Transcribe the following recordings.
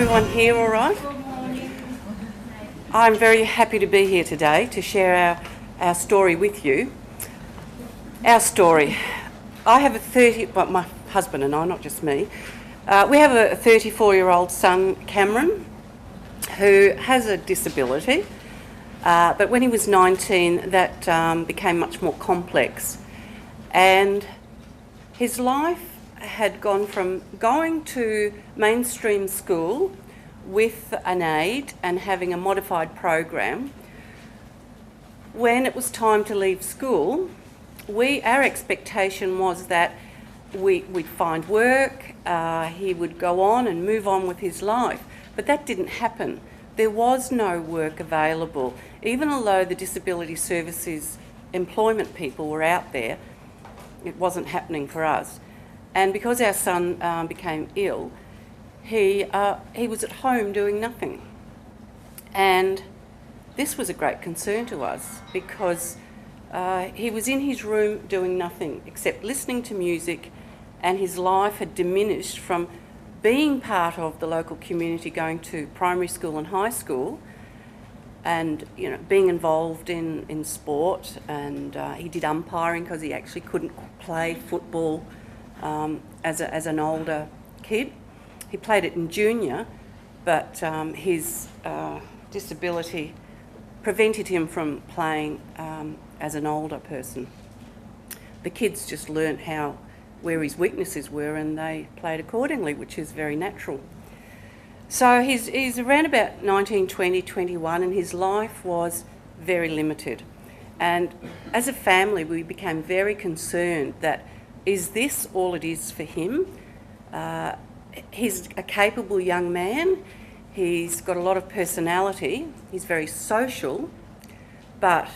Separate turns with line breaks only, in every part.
everyone here all right? I'm very happy to be here today to share our story with you. Our story. I have my husband and I, not just me, we have a 34-year-old son, Cameron, who has a disability, but when he was 19 that became much more complex, and his life had gone from going to mainstream school with an aide and having a modified program. When it was time to leave school, our expectation was that we'd find work, he would go on and move on with his life, but that didn't happen. There was no work available. Even although the Disability Services employment people were out there, it wasn't happening for us. And because our son became ill, he was at home doing nothing. And this was a great concern to us because he was in his room doing nothing except listening to music, and his life had diminished from being part of the local community, going to primary school and high school, and being involved in sport, and he did umpiring because he actually couldn't play football as an older kid. He played it in junior, but his disability prevented him from playing as an older person. The kids just learnt where his weaknesses were, and they played accordingly, which is very natural. So he's around about 19, 20, 21, and his life was very limited. And as a family, we became very concerned that, is this all it is for him? He's a capable young man. He's got a lot of personality. He's very social, but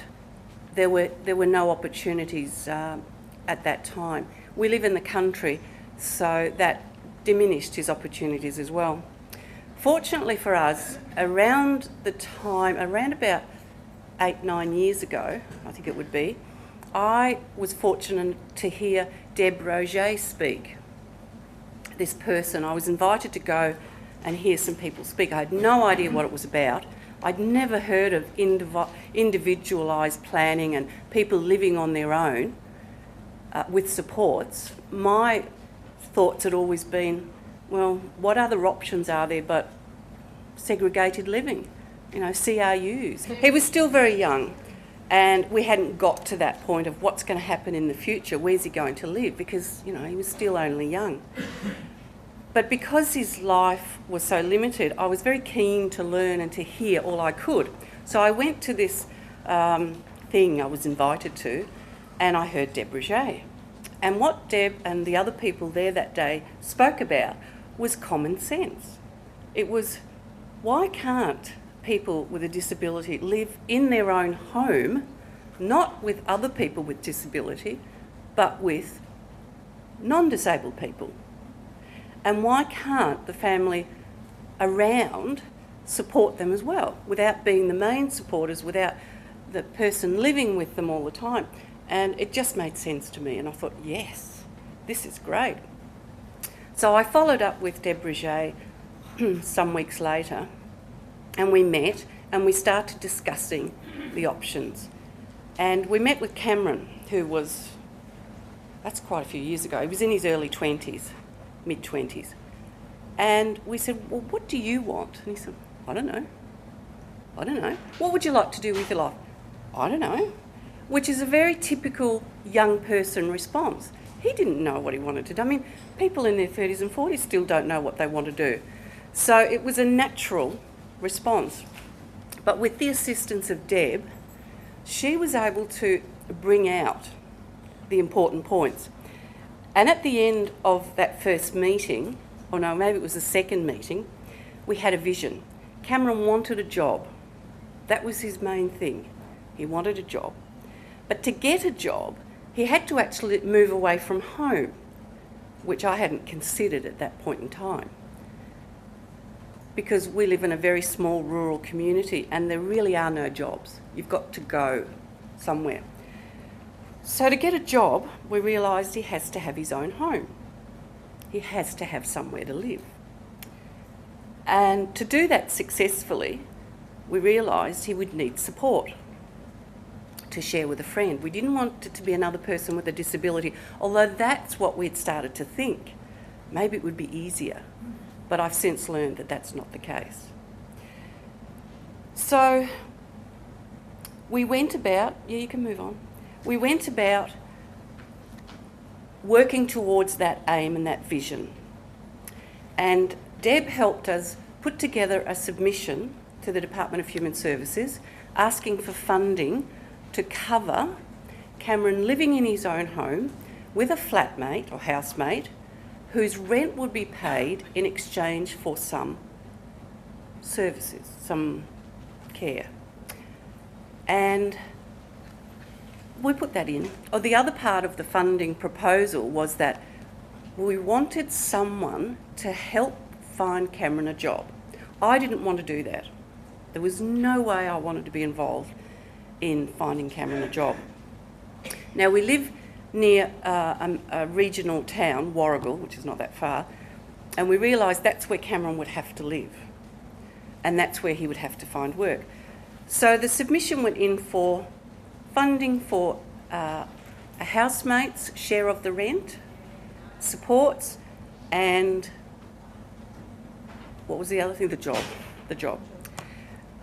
there were no opportunities at that time. We live in the country, so that diminished his opportunities as well. Fortunately for us, around about 8-9 years ago, I think it would be, I was fortunate to hear Deb Roget speak. This person, I was invited to go and hear some people speak. I had no idea what it was about. I'd never heard of individualised planning and people living on their own with supports. My thoughts had always been, well, what other options are there but segregated living, CRUs. He was still very young, and we hadn't got to that point of what's going to happen in the future, where's he going to live, because, he was still only young. But because his life was so limited, I was very keen to learn and to hear all I could. So I went to this thing I was invited to, and I heard Deb Roget. And what Deb and the other people there that day spoke about was common sense. It was, why can't people with a disability live in their own home, not with other people with disability, but with non-disabled people? And why can't the family around support them as well, without being the main supporters, without the person living with them all the time? And it just made sense to me, and I thought, yes, this is great. So I followed up with Deb Roget some weeks later, and we met and we started discussing the options. And we met with Cameron, that's quite a few years ago. He was in his early 20s, mid-20s. And we said, well, what do you want? And he said, I don't know. What would you like to do with your life? I don't know. Which is a very typical young person response. He didn't know what he wanted to do. I mean, people in their 30s and 40s still don't know what they want to do. So it was a natural response. But with the assistance of Deb, she was able to bring out the important points. And at the end of that first meeting, or no, maybe it was the second meeting, we had a vision. Cameron wanted a job. That was his main thing. He wanted a job. But to get a job, he had to actually move away from home, which I hadn't considered at that point in time. Because we live in a very small rural community and there really are no jobs. You've got to go somewhere. So to get a job, we realised he has to have his own home. He has to have somewhere to live. And to do that successfully, we realised he would need support to share with a friend. We didn't want it to be another person with a disability, although that's what we'd started to think. Maybe it would be easier, but I've since learned that that's not the case. So we went about, you can move on. We went about working towards that aim and that vision. And Deb helped us put together a submission to the Department of Human Services asking for funding to cover Cameron living in his own home with a flatmate or housemate whose rent would be paid in exchange for some services, some care. And we put that in. Oh, the other part of the funding proposal was that we wanted someone to help find Cameron a job. I didn't want to do that. There was no way I wanted to be involved in finding Cameron a job. Now, we live near a regional town, Warragul, which is not that far, and we realised that's where Cameron would have to live, and that's where he would have to find work. So the submission went in for funding for a housemate's share of the rent, supports, and what was the other thing? The job.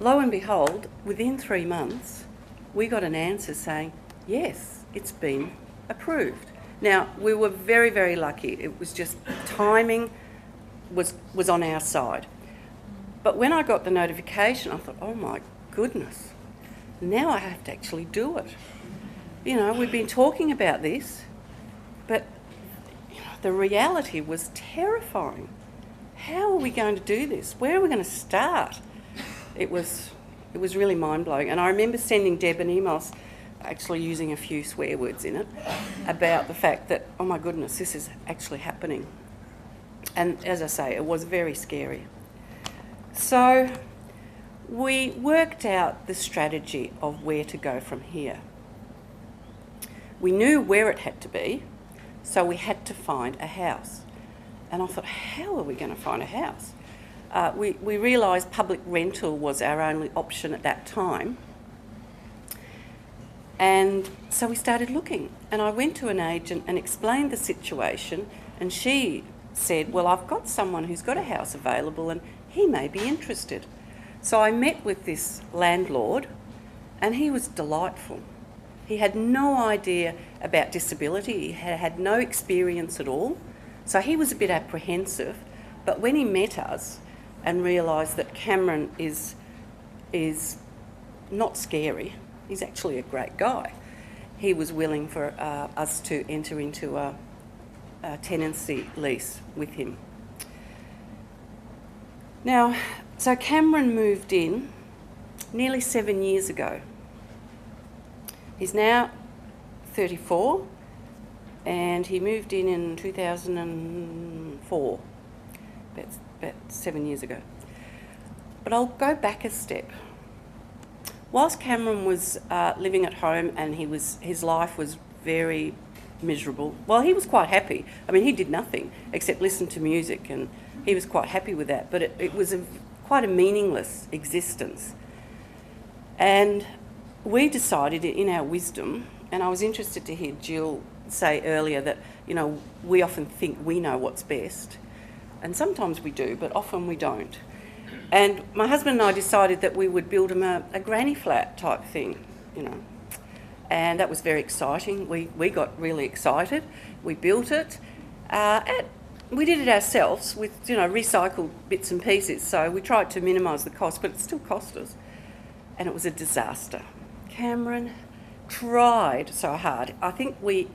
Lo and behold, within 3 months, we got an answer saying, yes, it's been approved. Now, we were very, very lucky. It was just timing was on our side. But when I got the notification, I thought, oh my goodness, now I have to actually do it. You know, we've been talking about this, but the reality was terrifying. How are we going to do this? Where are we going to start? It was really mind-blowing. And I remember sending Deb an email, actually using a few swear words in it, about the fact that, oh my goodness, this is actually happening. And as I say, it was very scary. So we worked out the strategy of where to go from here. We knew where it had to be, so we had to find a house. And I thought, how are we going to find a house? We realised public rental was our only option at that time. And so we started looking. And I went to an agent and explained the situation, and she said, well, I've got someone who's got a house available and he may be interested. So I met with this landlord, and he was delightful. He had no idea about disability. He had no experience at all. So he was a bit apprehensive. But when he met us and realised that Cameron is not scary, he's actually a great guy, he was willing for us to enter into a tenancy lease with him. Now, so Cameron moved in nearly 7 years ago. He's now 34, and he moved in 2004, about 7 years ago. But I'll go back a step. Whilst Cameron was living at home and his life was very miserable, well, he was quite happy. I mean, he did nothing except listen to music, and he was quite happy with that, but it was quite a meaningless existence. And we decided in our wisdom, and I was interested to hear Jill say earlier that, you know, we often think we know what's best, and sometimes we do, but often we don't. And my husband and I decided that we would build him a granny flat type thing, you know, and that was very exciting. We got really excited. We built it. We did it ourselves with, you know, recycled bits and pieces, so we tried to minimise the cost, but it still cost us, and it was a disaster. Cameron tried so hard. I think we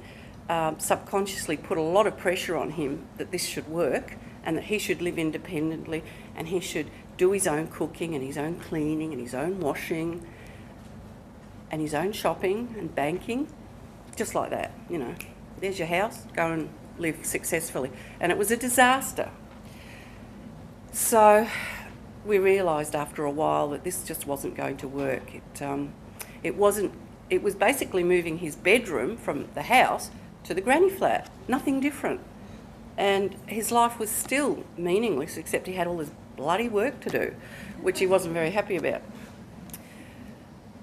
subconsciously put a lot of pressure on him that this should work and that he should live independently and he should do his own cooking and his own cleaning and his own washing and his own shopping and banking, just like that, you know. There's your house, go and live successfully. And it was a disaster. So we realised after a while that this just wasn't going to work. It was basically moving his bedroom from the house to the granny flat, nothing different. And his life was still meaningless, except he had all his bloody work to do, which he wasn't very happy about.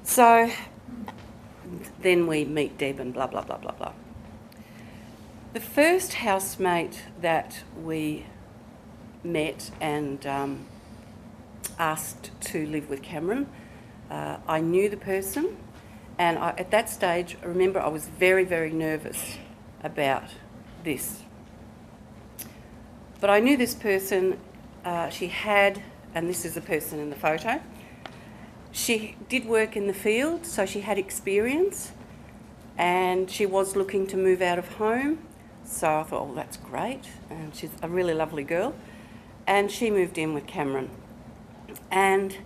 So then we meet Deb and blah, blah, blah, blah, blah. The first housemate that we met and asked to live with Cameron, I knew the person, and at that stage, I remember I was very, very nervous about this. But I knew this person, she had, and this is the person in the photo, she did work in the field, so she had experience, and she was looking to move out of home. So I thought, oh, that's great, and she's a really lovely girl. And she moved in with Cameron. And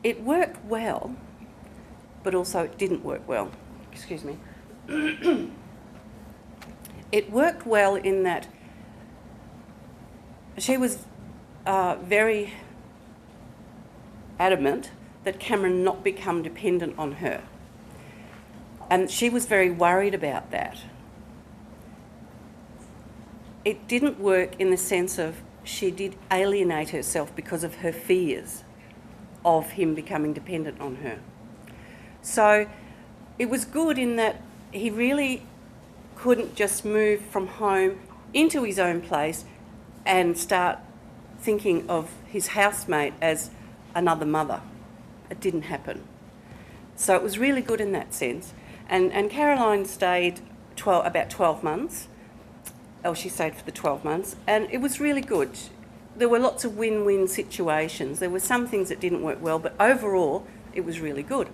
it worked well, but also it didn't work well. Excuse me. It worked well in that she was very adamant that Cameron not become dependent on her. And she was very worried about that. It didn't work in the sense of she did alienate herself because of her fears of him becoming dependent on her. So it was good in that he really couldn't just move from home into his own place and start thinking of his housemate as another mother. It didn't happen. So it was really good in that sense. And Caroline stayed about 12 months. Oh, she stayed for the 12 months, and it was really good. There were lots of win-win situations. There were some things that didn't work well, but overall, it was really good.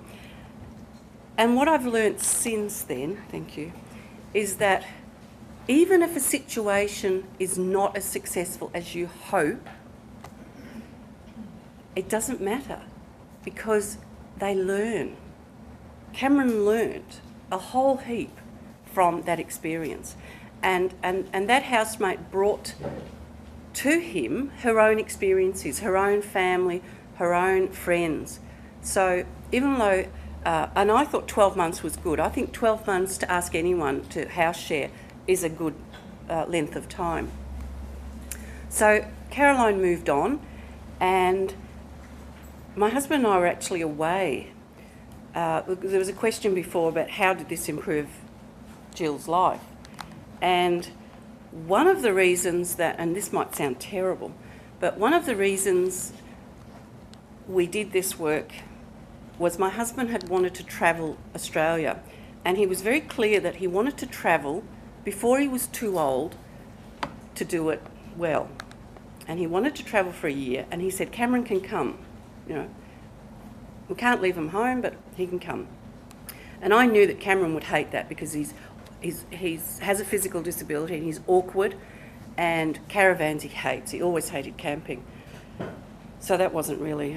And what I've learnt since then, thank you, is that even if a situation is not as successful as you hope, it doesn't matter because they learn. Cameron learnt a whole heap from that experience. And that housemate brought to him her own experiences, her own family, her own friends. So even though, and I thought 12 months was good, I think 12 months to ask anyone to house share is a good length of time. So Caroline moved on, and my husband and I were actually away. There was a question before about how did this improve Jill's life. And one of the reasons that, and this might sound terrible, but one of the reasons we did this work was my husband had wanted to travel Australia, and he was very clear that he wanted to travel before he was too old to do it well. And he wanted to travel for a year, and he said, Cameron can come, you know. We can't leave him home, but he can come. And I knew that Cameron would hate that because he has a physical disability and he's awkward, and caravans he hates. He always hated camping. So that wasn't really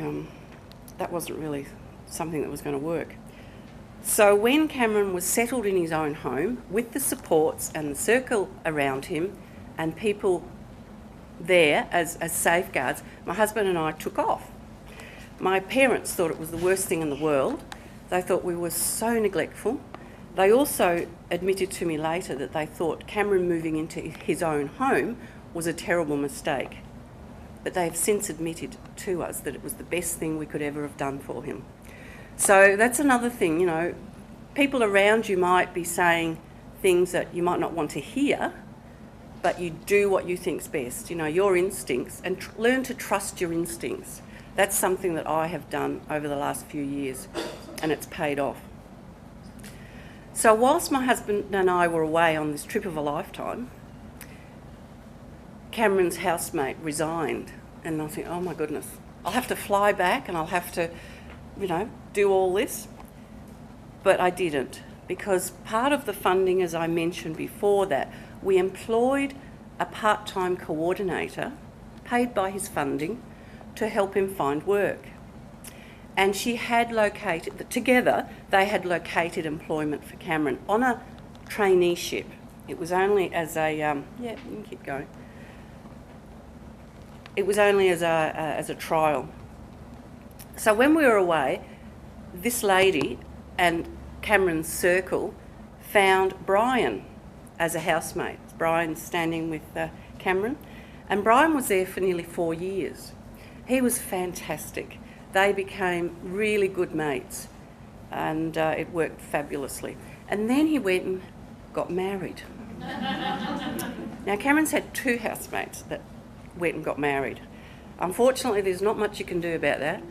something that was going to work. So when Cameron was settled in his own home with the supports and the circle around him and people there as safeguards, my husband and I took off. My parents thought it was the worst thing in the world. They thought we were so neglectful. They also admitted to me later that they thought Cameron moving into his own home was a terrible mistake. But they have since admitted to us that it was the best thing we could ever have done for him. So that's another thing, you know, people around you might be saying things that you might not want to hear, but you do what you think's best, you know, your instincts, and learn to trust your instincts. That's something that I have done over the last few years, and it's paid off. So whilst my husband and I were away on this trip of a lifetime, Cameron's housemate resigned, and I think, oh my goodness, I'll have to fly back and I'll have to, you know, do all this. But I didn't, because part of the funding, as I mentioned before that, we employed a part-time coordinator, paid by his funding, to help him find work. And she had located, together, they had located employment for Cameron on a traineeship. It was only as a, yeah, you can keep going. It was only as a trial. So when we were away, this lady and Cameron's circle found Brian as a housemate. Brian's standing with Cameron. And Brian was there for nearly 4 years. He was fantastic. They became really good mates, and it worked fabulously. And then he went and got married. Now, Cameron's had 2 housemates that went and got married. Unfortunately, there's not much you can do about that.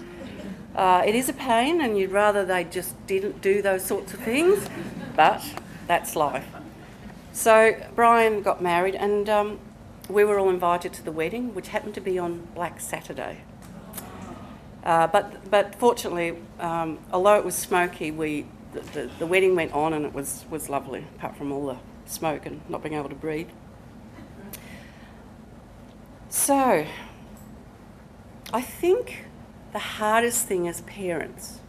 It is a pain, and you'd rather they just didn't do those sorts of things, but that's life. So Brian got married, and we were all invited to the wedding, which happened to be on Black Saturday. But fortunately, although it was smoky, the wedding went on, and it was lovely, apart from all the smoke and not being able to breathe. So I think the hardest thing as parents,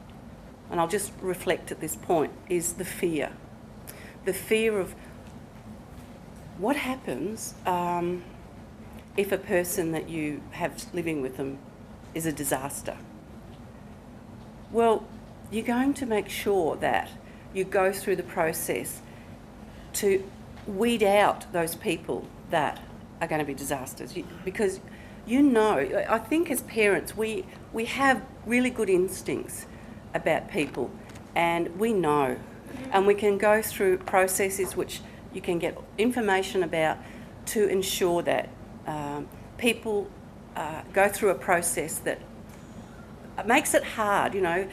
and I'll just reflect at this point, is the fear. The fear of what happens if a person that you have living with them is a disaster. Well, you're going to make sure that you go through the process to weed out those people that are going to be disasters, because you know, I think as parents we have really good instincts about people, and we know, and we can go through processes which you can get information about to ensure that people go through a process that makes it hard. You know,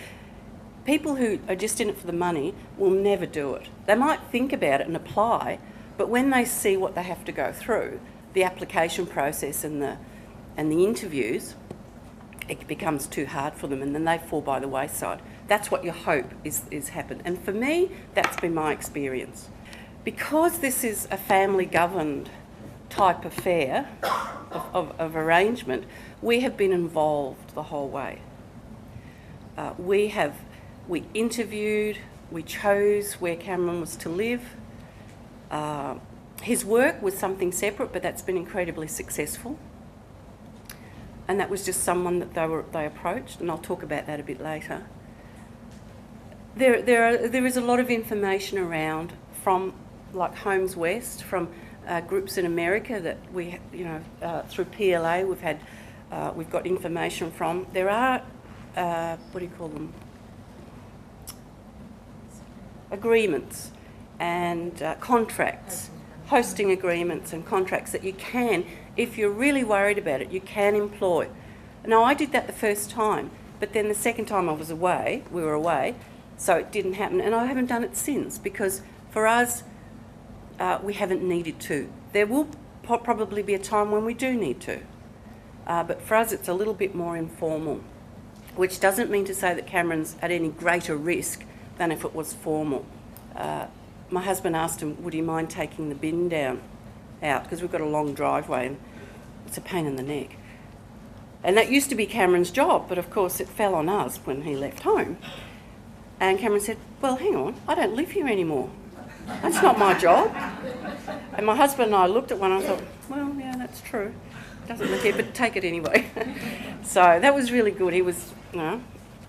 people who are just in it for the money will never do it. They might think about it and apply, but when they see what they have to go through, the application process and the interviews, it becomes too hard for them, and then they fall by the wayside. That's what you hope is happen. And for me, that's been my experience. Because this is a family-governed type affair of arrangement, we have been involved the whole way. We interviewed, we chose where Cameron was to live. His work was something separate, but that's been incredibly successful. And that was just someone that they approached, and I'll talk about that a bit later. There is a lot of information around from, like Homes West, from groups in America that we, through PLA we've got information from. There are what do you call them? Agreements and contracts, hosting agreements and contracts that you can, if you're really worried about it, you can employ. Now, I did that the first time, but then the second time we were away, so it didn't happen, and I haven't done it since, because for us, we haven't needed to. There will probably be a time when we do need to, but for us it's a little bit more informal, which doesn't mean to say that Cameron's at any greater risk than if it was formal. My husband asked him, would he mind taking the bin out, because we've got a long driveway and it's a pain in the neck. And that used to be Cameron's job, but of course it fell on us when he left home. And Cameron said, well, hang on, I don't live here anymore. That's not my job. And my husband and I looked at one and I thought, well, yeah, that's true. Doesn't live here, but take it anyway. So that was really good. He was,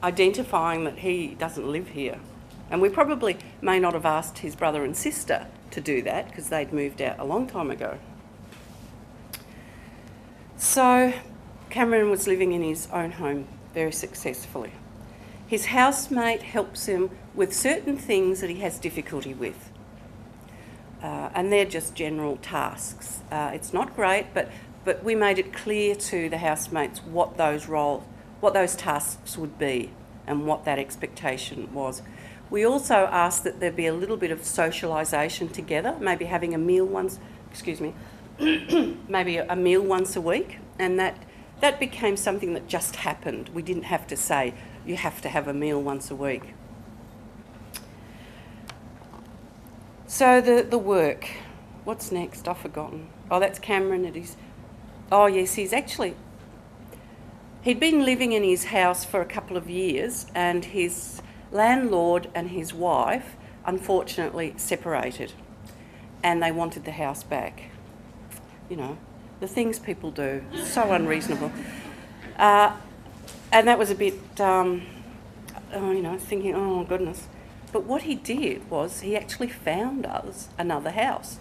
identifying that he doesn't live here. And we probably may not have asked his brother and sister to do that, because they'd moved out a long time ago. So Cameron was living in his own home very successfully. His housemate helps him with certain things that he has difficulty with. And they're just general tasks. It's not great, but we made it clear to the housemates what those tasks would be and what that expectation was. We also asked that there be a little bit of socialisation together, maybe having a meal maybe a meal once a week, and that became something that just happened. We didn't have to say, you have to have a meal once a week. So the work, what's next? I've forgotten. Oh, that's Cameron. Oh yes, he'd been living in his house for a couple of years, and his landlord and his wife unfortunately separated, and they wanted the house back. You know, the things people do, so unreasonable. And that was a bit, thinking, oh goodness. But what he did was he actually found us another house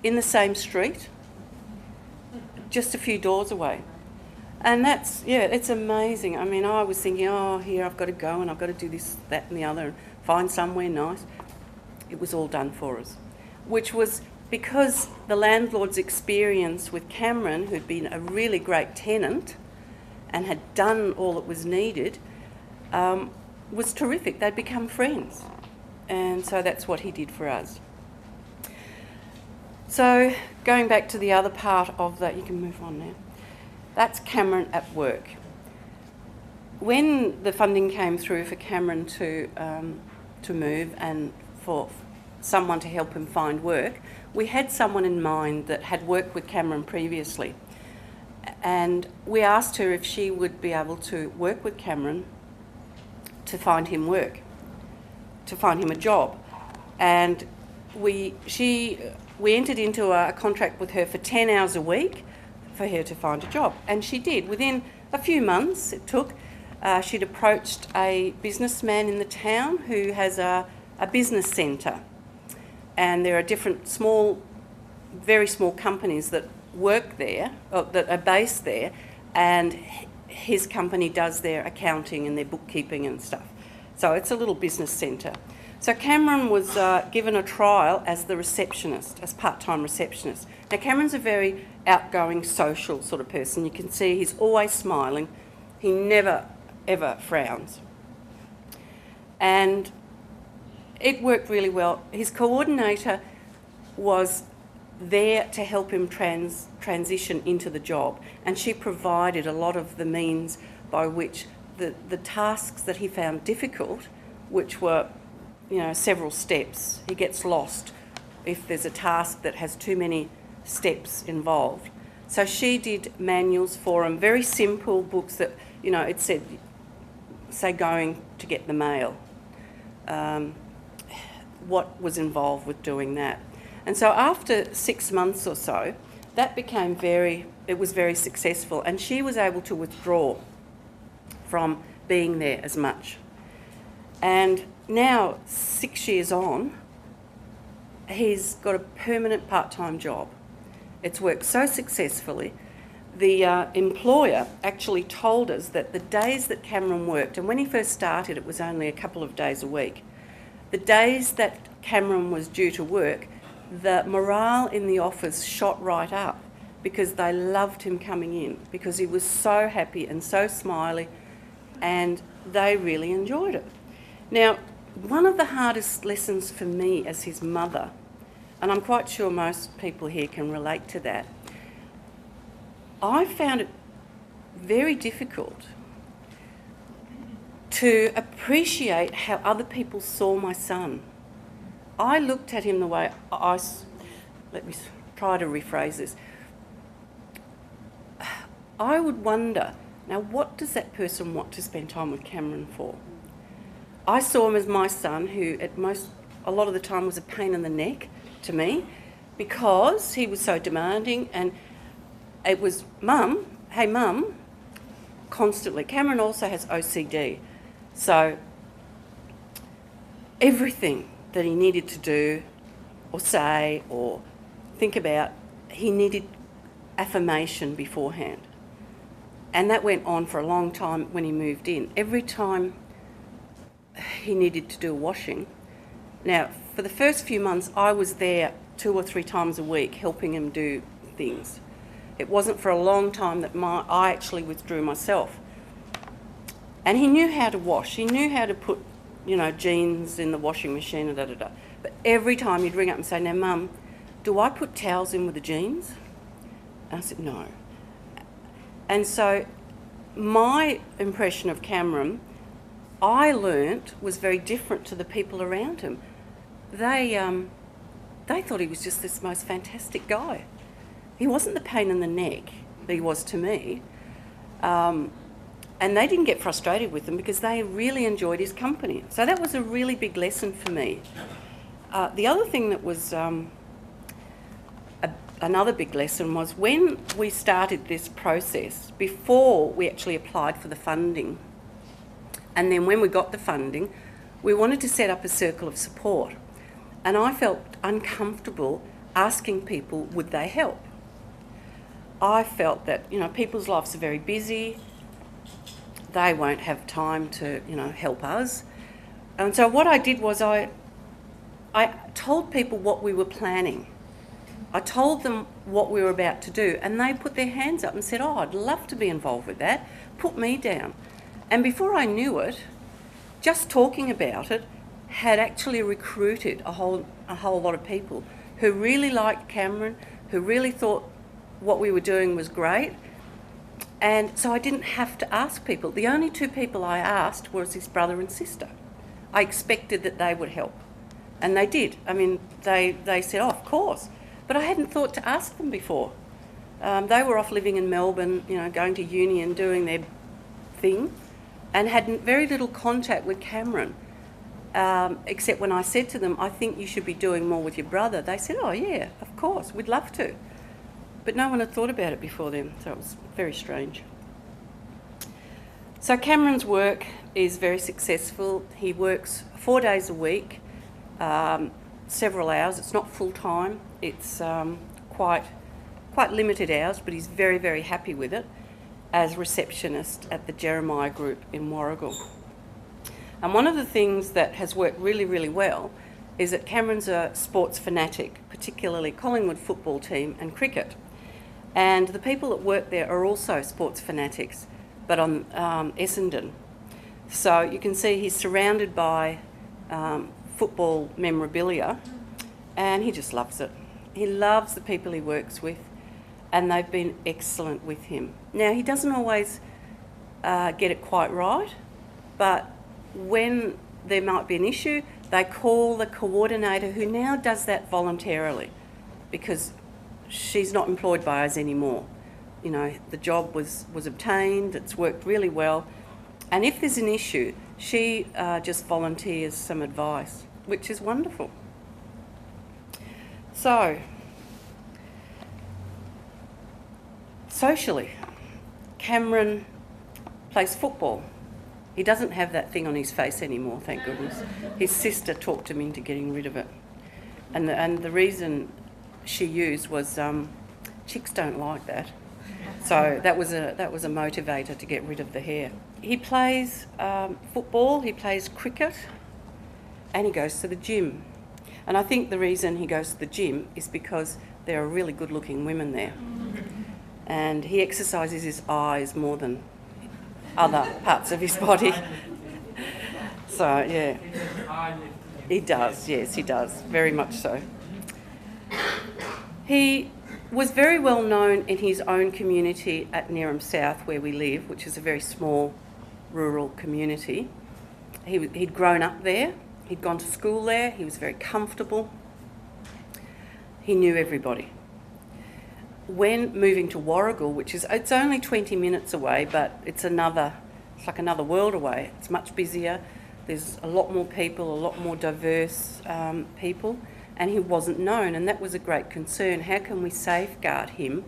in the same street, just a few doors away. And that's, yeah, it's amazing. I mean, I was thinking, oh, here, I've got to go and I've got to do this, that and the other and find somewhere nice. It was all done for us, which was because the landlord's experience with Cameron, who'd been a really great tenant and had done all that was needed, was terrific. They'd become friends. And so that's what he did for us. So going back to the other part of that, you can move on now. That's Cameron at work. When the funding came through for Cameron to move and for someone to help him find work, we had someone in mind that had worked with Cameron previously. And we asked her if she would be able to work with Cameron to find him work, to find him a job. And we entered into a contract with her for 10 hours a week for her to find a job. And she did. Within a few months it took, she'd approached a businessman in the town who has a business centre. And there are different very small companies that work there, that are based there, and his company does their accounting and their bookkeeping and stuff. So it's a little business centre. So Cameron was given a trial as the receptionist, as part-time receptionist. Now Cameron's a very outgoing, social sort of person. You can see he's always smiling. He never, ever frowns. And it worked really well. His coordinator was there to help him transition into the job, and she provided a lot of the means by which the tasks that he found difficult, which were, you know, several steps. He gets lost if there's a task that has too many steps involved. So she did manuals for him, very simple books that, you know, it said, say, going to get the mail, what was involved with doing that. And so after 6 months or so, that became it was very successful, and she was able to withdraw from being there as much. And now, 6 years on, he's got a permanent part-time job. It's worked so successfully. The employer actually told us that the days that Cameron worked, and when he first started it was only a couple of days a week, the days that Cameron was due to work, the morale in the office shot right up because they loved him coming in because he was so happy and so smiley, and they really enjoyed it. Now, one of the hardest lessons for me as his mother, and I'm quite sure most people here can relate to that, I found it very difficult to appreciate how other people saw my son. I looked at him the way let me try to rephrase this. I would wonder, now what does that person want to spend time with Cameron for? I saw him as my son, who a lot of the time was a pain in the neck to me because he was so demanding, and it was, Mum, hey Mum, constantly. Cameron also has OCD, so everything that he needed to do or say or think about, he needed affirmation beforehand. And that went on for a long time when he moved in. Every time he needed to do a washing. Now, for the first few months, I was there 2 or 3 times a week helping him do things. It wasn't for a long time that I actually withdrew myself. And he knew how to wash. He knew how to put, you know, jeans in the washing machine and da-da-da. But every time he'd ring up and say, now, Mum, do I put towels in with the jeans? And I said, no. And so my impression of Cameron, I learnt, was very different to the people around him. They thought he was just this most fantastic guy. He wasn't the pain in the neck that he was to me. And they didn't get frustrated with him because they really enjoyed his company. So that was a really big lesson for me. The other thing that was another big lesson was when we started this process, before we actually applied for the funding, and then when we got the funding, we wanted to set up a circle of support. And I felt uncomfortable asking people, would they help? I felt that, people's lives are very busy. They won't have time to, help us. And so what I did was I told people what we were planning. I told them what we were about to do, and they put their hands up and said, "Oh, I'd love to be involved with that. Put me down." And before I knew it, just talking about it had actually recruited a whole lot of people who really liked Cameron, who really thought what we were doing was great. And so I didn't have to ask people. The only two people I asked was his brother and sister. I expected that they would help, and they did. I mean, they said, "Oh, of course." But I hadn't thought to ask them before. They were off living in Melbourne, going to uni and doing their thing, and had very little contact with Cameron, except when I said to them, "I think you should be doing more with your brother." They said, "Oh yeah, of course, we'd love to." But no one had thought about it before then, so it was very strange. So Cameron's work is very successful. He works 4 days a week, several hours. It's not full time. It's quite limited hours, but he's very, very happy with it as receptionist at the Jeremiah Group in Warragul. And one of the things that has worked really, really well is that Cameron's a sports fanatic, particularly Collingwood football team and cricket. And the people that work there are also sports fanatics, but on Essendon. So you can see he's surrounded by football memorabilia, and he just loves it. He loves the people he works with, and they've been excellent with him. Now, he doesn't always get it quite right, but when there might be an issue, they call the coordinator, who now does that voluntarily because she's not employed by us anymore. The job was obtained, it's worked really well, and if there's an issue, she just volunteers some advice, which is wonderful. So, socially, Cameron plays football. He doesn't have that thing on his face anymore, thank goodness. His sister talked him into getting rid of it. And the reason she used was chicks don't like that. So that was a motivator to get rid of the hair. He plays football, he plays cricket, and he goes to the gym. And I think the reason he goes to the gym is because there are really good-looking women there. And he exercises his eyes more than other parts of his body. So, yeah. He does, yes, he does, very much so. He was very well known in his own community at Neerim South, where we live, which is a very small rural community. He'd grown up there, he'd gone to school there, he was very comfortable. He knew everybody. When moving to Warragul, it's only 20 minutes away, but it's like another world away. It's much busier. There's a lot more people, a lot more diverse people, and he wasn't known, and that was a great concern. How can we safeguard him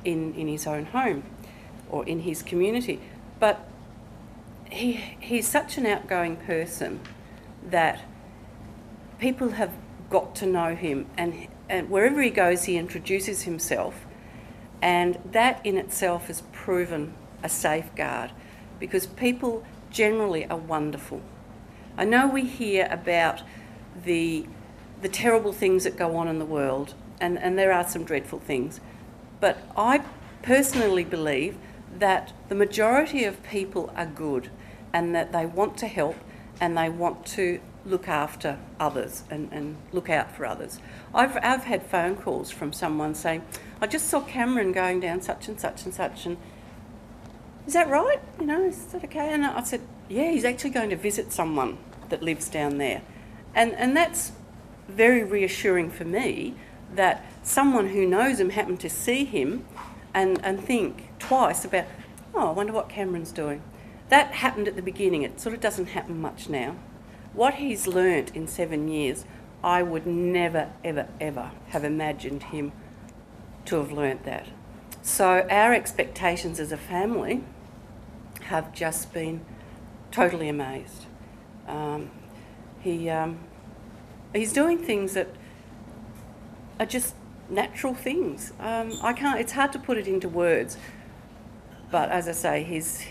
in his own home or in his community? But he's such an outgoing person that people have got to know him, and wherever he goes, he introduces himself, and that in itself has proven a safeguard, because people generally are wonderful. I know we hear about the terrible things that go on in the world, and there are some dreadful things, but I personally believe that the majority of people are good, and that they want to help, and they want to look after others and look out for others. I've had phone calls from someone saying, "I just saw Cameron going down such and such and such, and is that right? Is that okay?" And I said, "Yeah, he's actually going to visit someone that lives down there." And that's very reassuring for me, that someone who knows him happened to see him and think twice about, "Oh, I wonder what Cameron's doing." That happened at the beginning. It sort of doesn't happen much now. What he's learnt in 7 years, I would never, ever, ever have imagined him to have learnt that. So our expectations as a family have just been totally amazed. He's doing things that are just natural things. I can't. It's hard to put it into words. But as I say, his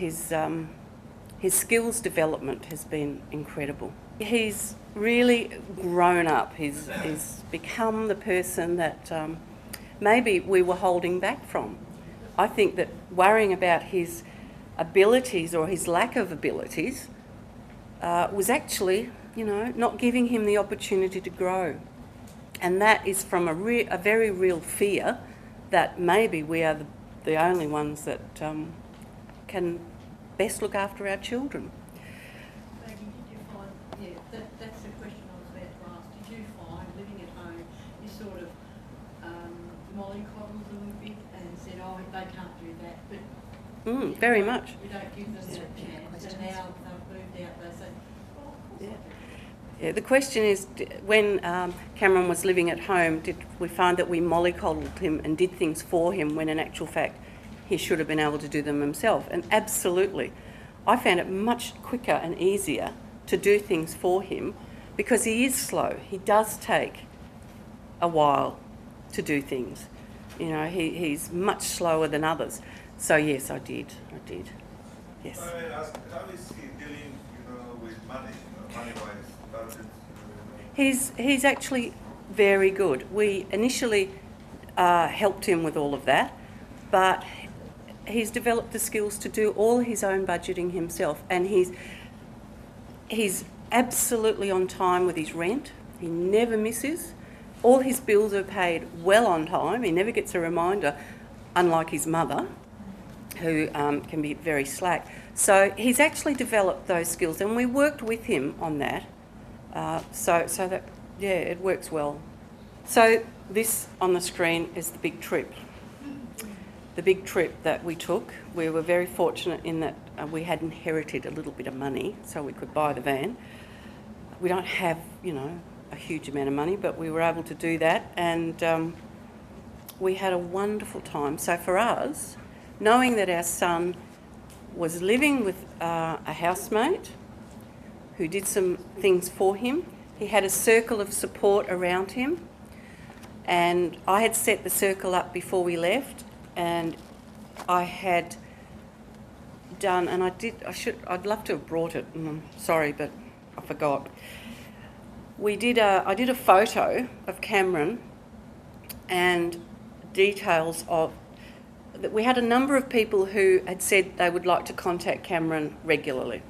skills development has been incredible. He's really grown up. He's become the person that maybe we were holding back from. I think that worrying about his abilities or his lack of abilities was actually, not giving him the opportunity to grow. And that is from a very real fear that maybe we are the only ones that can best look after our children.
Maggie, did you find, that's the question I was about to ask, did you find living at home, you sort of mollycoddled a little bit and said, oh, they can't do that, but
very much.
We don't give them that chance, and now they've moved out, they say, oh, of course I do.
Yeah, the question is, when Cameron was living at home, did we find that we mollycoddled him and did things for him when in actual fact he should have been able to do them himself? And absolutely. I found it much quicker and easier to do things for him because he is slow. He does take a while to do things. He's much slower than others. So yes, I did. Yes.
I ask, how is he dealing, with money, money-wise?
He's actually very good. We initially helped him with all of that, but he's developed the skills to do all his own budgeting himself, and he's absolutely on time with his rent. He never misses. All his bills are paid well on time. He never gets a reminder, unlike his mother, who can be very slack. So he's actually developed those skills, and we worked with him on that. So that, it works well. So this on the screen is the big trip. The big trip that we took. We were very fortunate in that we had inherited a little bit of money so we could buy the van. We don't have, a huge amount of money, but we were able to do that, and we had a wonderful time. So for us, knowing that our son was living with a housemate who did some things for him, he had a circle of support around him, and I had set the circle up before we left, and I had done, and I'd love to have brought it, and I'm sorry, but I forgot. I did a photo of Cameron and details of that. We had a number of people who had said they would like to contact Cameron regularly.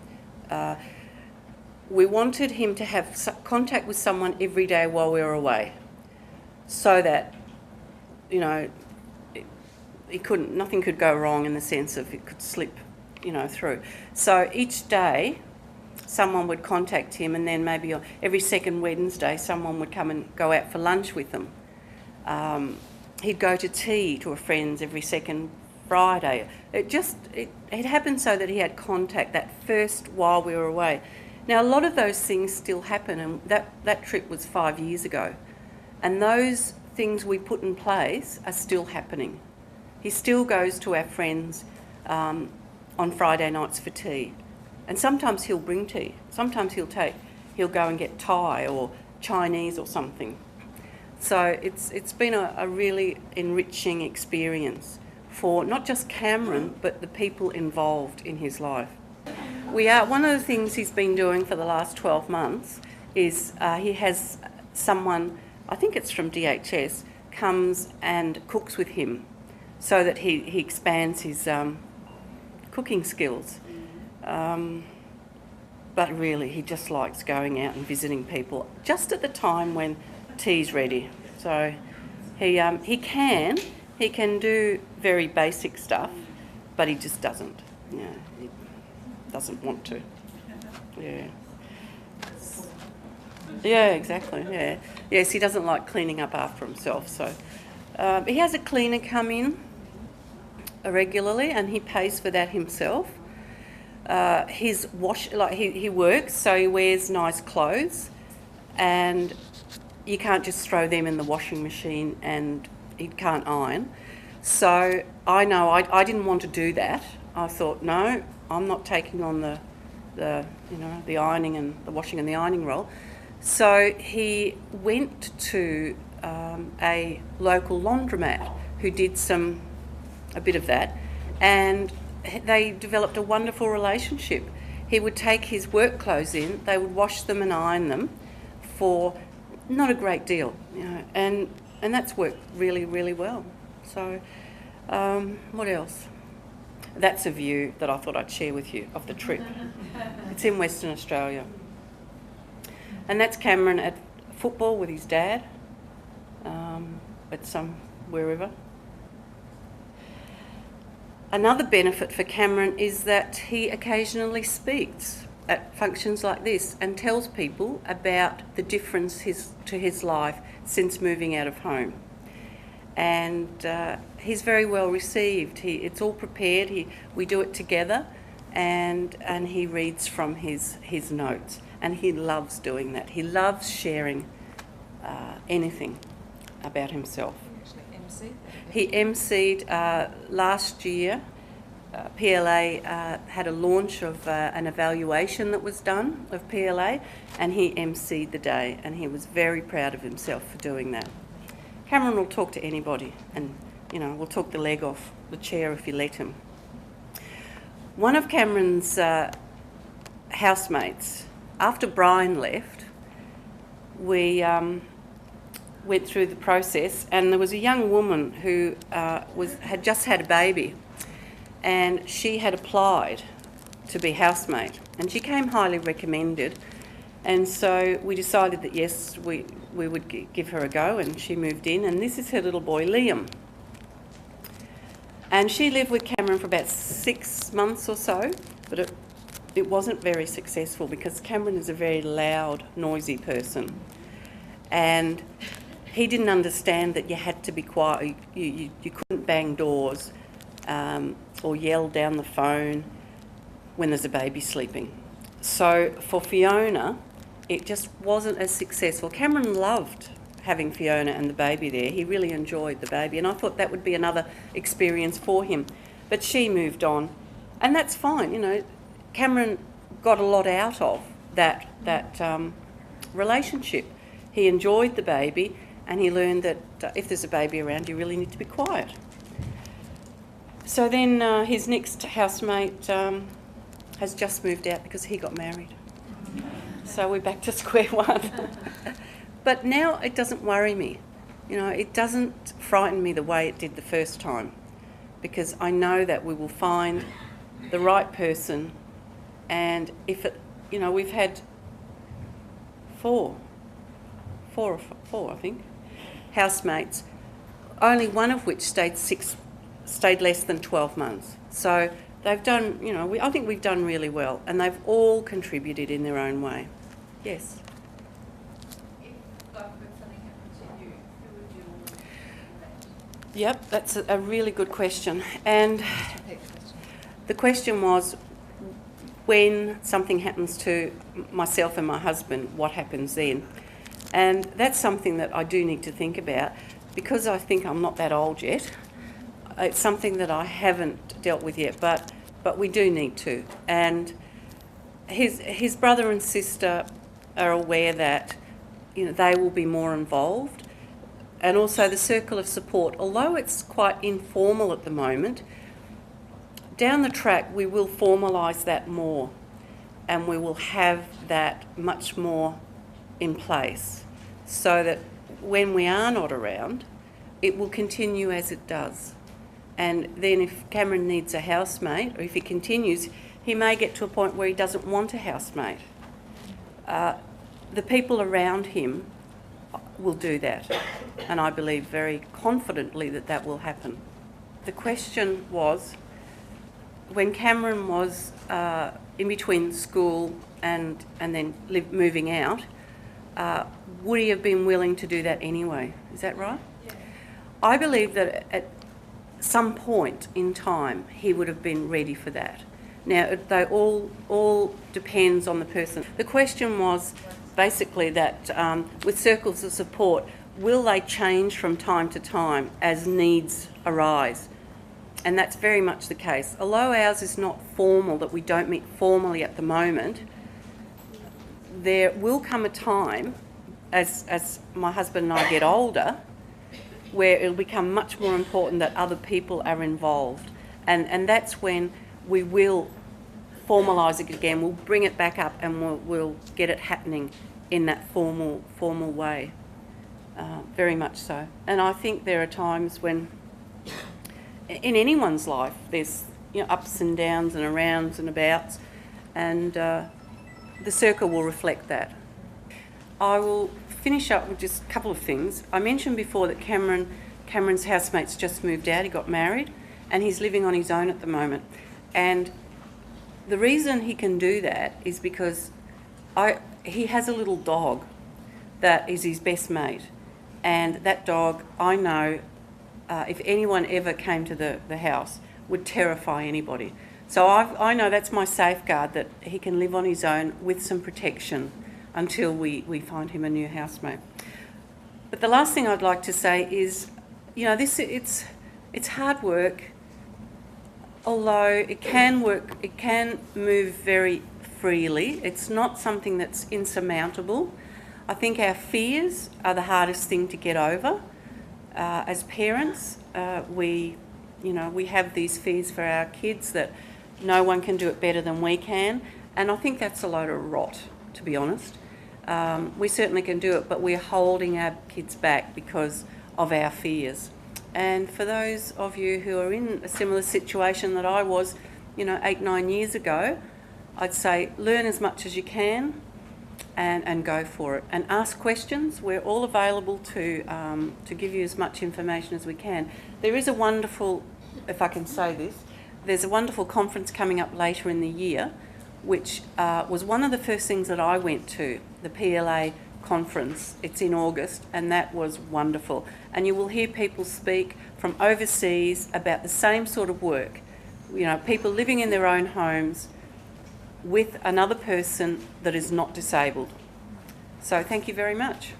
We wanted him to have contact with someone every day while we were away, so that, nothing could go wrong in the sense of it could slip, through. So each day, someone would contact him, and then maybe every second Wednesday, someone would come and go out for lunch with them. He'd go to tea to a friend's every second Friday. It happened so that he had contact that first while we were away. Now, a lot of those things still happen, and that trip was 5 years ago. And those things we put in place are still happening. He still goes to our friends on Friday nights for tea. And sometimes he'll bring tea. Sometimes he'll go and get Thai or Chinese or something. So it's been a really enriching experience for not just Cameron, but the people involved in his life. One of the things he's been doing for the last 12 months is he has someone, I think it's from DHS, comes and cooks with him so that he expands his cooking skills. But really, he just likes going out and visiting people just at the time when tea's ready. So he can do very basic stuff, but he just doesn't. He doesn't want to. Yeah. Yeah, exactly. Yeah. Yes, he doesn't like cleaning up after himself. So he has a cleaner come in regularly, and he pays for that himself. He works, so he wears nice clothes, and you can't just throw them in the washing machine, and he can't iron. So I know I didn't want to do that. I thought, no, I'm not taking on the ironing and the washing and the ironing role. So he went to a local laundromat who did a bit of that, and they developed a wonderful relationship. He would take his work clothes in, they would wash them and iron them for not a great deal, and that's worked really, really well. So what else? That's a view that I thought I'd share with you of the trip. It's in Western Australia. And that's Cameron at football with his dad, at wherever. Another benefit for Cameron is that he occasionally speaks at functions like this and tells people about the difference to his life since moving out of home. And he's very well received. It's all prepared. We do it together, and he reads from his notes, and he loves doing that. He loves sharing anything about himself. He emceed last year. PLA had a launch of an evaluation that was done of PLA, and he emceed the day, and he was very proud of himself for doing that. Cameron will talk to anybody, and will talk the leg off the chair if you let him. One of Cameron's housemates, after Brian left, we went through the process, and there was a young woman who had just had a baby, and she had applied to be housemate, and she came highly recommended, and so we decided that yes, we would give her a go, and she moved in, and this is her little boy Liam. And she lived with Cameron for about 6 months or so, but it wasn't very successful because Cameron is a very loud, noisy person, and he didn't understand that you had to be quiet. You couldn't bang doors or yell down the phone when there's a baby sleeping. So for Fiona, it just wasn't as successful. Cameron loved having Fiona and the baby there. He really enjoyed the baby, and I thought that would be another experience for him. But she moved on, and that's fine. Cameron got a lot out of that relationship. He enjoyed the baby, and he learned that if there's a baby around, you really need to be quiet. So then his next housemate has just moved out because he got married. So we're back to square one. But now it doesn't worry me. It doesn't frighten me the way it did the first time, because I know that we will find the right person. And if we've had four, I think, housemates, only one of which stayed less than 12 months. So they've done, I think we've done really well, and they've all contributed in their own way. Yes.
If God forbid something happened to you, who would you want to that?
Yep, that's a really good question. And the question was, when something happens to myself and my husband, what happens then? And that's something that I do need to think about, because I think I'm not that old yet. It's something that I haven't dealt with yet, but we do need to. And his brother and sister are aware that they will be more involved, and also the circle of support, although it's quite informal at the moment. Down the track we will formalise that more, and we will have that much more in place, so that when we are not around, it will continue as it does. And then if Cameron needs a housemate, or if he continues, he may get to a point where he doesn't want a housemate. The people around him will do that, and I believe very confidently that will happen. The question was, when Cameron was in between school and then moving out, would he have been willing to do that anyway? Is that right?
Yeah.
I believe that at some point in time he would have been ready for that. Now, they all depends on the person. The question was basically that with circles of support, will they change from time to time as needs arise? And that's very much the case. Although ours is not formal, that we don't meet formally at the moment, there will come a time, as my husband and I get older, where it'll become much more important that other people are involved. And that's when we will formalise it again. We'll bring it back up and we'll get it happening in that formal way. Very much so. And I think there are times when, in anyone's life, there's ups and downs and arounds and abouts, and the circle will reflect that. I will finish up with just a couple of things. I mentioned before that Cameron's housemates just moved out. He got married and he's living on his own at the moment. And the reason he can do that is because he has a little dog that is his best mate. And that dog, I know, if anyone ever came to the house, would terrify anybody. So I know that's my safeguard, that he can live on his own with some protection until we find him a new housemate. But the last thing I'd like to say is, it's hard work, although it can work, it can move very freely. It's not something that's insurmountable. I think our fears are the hardest thing to get over. As parents, we have these fears for our kids that no one can do it better than we can, and I think that's a load of rot, to be honest. We certainly can do it, but we're holding our kids back because of our fears. And for those of you who are in a similar situation that I was, 8-9 years ago, I'd say learn as much as you can and go for it. And ask questions. We're all available to give you as much information as we can. There is a wonderful, if I can say this, there's a wonderful conference coming up later in the year, which was one of the first things that I went to, the PLA conference. It's in August, and that was wonderful. And you will hear people speak from overseas about the same sort of work. People living in their own homes with another person that is not disabled. So thank you very much.